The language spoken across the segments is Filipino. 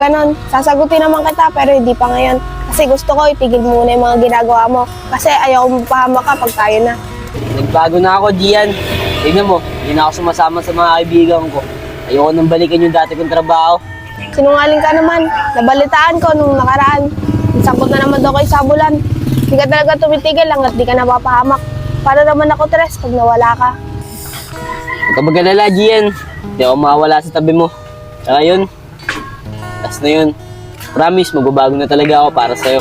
Ganon, sasagutin naman kita pero hindi pa ngayon. Kasi gusto ko itigil muna yung mga ginagawa mo. Kasi ayaw mapahamak ka pag tayo na. Nagbago na ako, Gian. Tignan mo, hindi na ako sumasama sa mga kaibigan ko. Ayoko nang balikan yung dati kong trabaho. Sinungaling ka naman. Nabalitaan ko nung nakaraan. Sangkot na naman daw kay Sabulan. Hindi ka talaga tumitigil hanggat di ka napapahamak. Para naman ako, Tres, pag nawala ka. Huwag ka mag-alala, Gian. Hindi ako mawala sa tabi mo. Saka yun, last na yun. Promise, magbabago na talaga ako para sa'yo.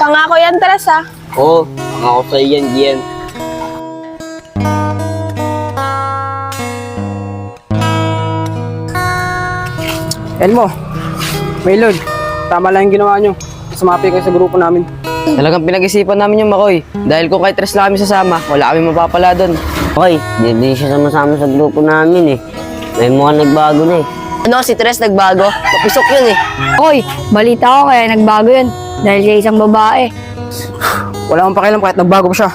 Pangako yan, Tres, ha? Oo, pangako sa'yo yan, Gian. Elmo, Maylord, tama lang yung ginawa nyo. Sumapi kayo sa grupo namin. Talagang pinag-isipan namin yung Makoy. Dahil kung kay Tres lang kami sasama, wala kami mapapala doon. Okay, di siya sama-sama sa grupo namin eh. May mukhang nagbago na eh. Ano, si Tres nagbago? Papisok yun eh. Oy, balita ko kaya nagbago yun. Dahil sa isang babae. Wala akong pakialam kahit nagbago pa siya.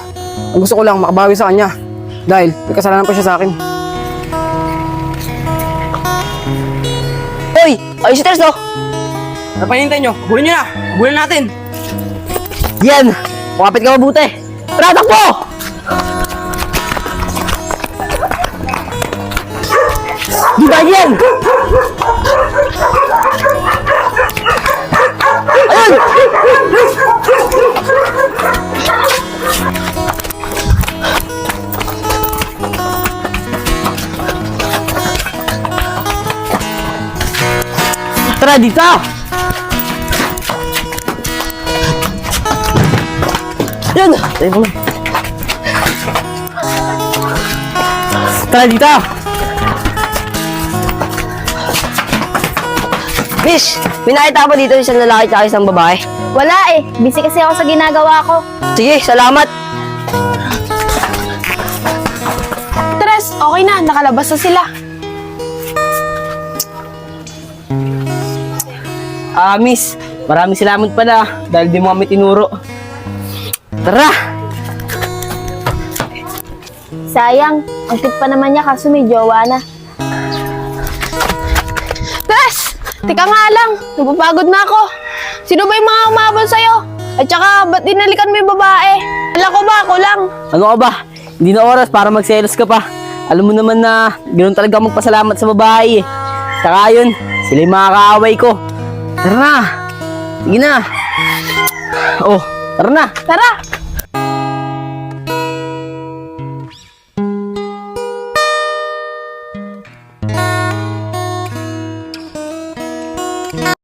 Ang gusto ko lang makabawi sa kanya. Dahil may kasalanan pa siya sa akin. Hoy! Ayun si Tres no? Ano pa hinintay nyo? Habulin nyo na! Habulin natin! Yan! Kumapit ka mabuti! Tara, takbo! Di ba yan? Ayun! Tara dito! Yan! Tara dito! Miss, may nakita ba dito isang lalaki at isang babae? Wala eh. Busy kasi ako sa ginagawa ko. Sige, salamat! Tres, okay na. Nakalabas na sila. Miss, maraming salamat pala dahil di mo kami tinuro. Tara! Sayang, ang cute pa naman niya kaso may jowa na. Tres! Teka nga lang. Napapagod na ako. Sino ba yung mga umabot sa'yo? At saka, ba't dinalikan mo yung babae? Alam ko ba? Ako lang. Ano ka ba? Hindi na oras para magselos ka pa. Alam mo naman na ganoon talaga magpasalamat sa babae eh. Saka yun, sila yung mga kaaway ko. Tara na! Sige na! Oh, tara na! Tara!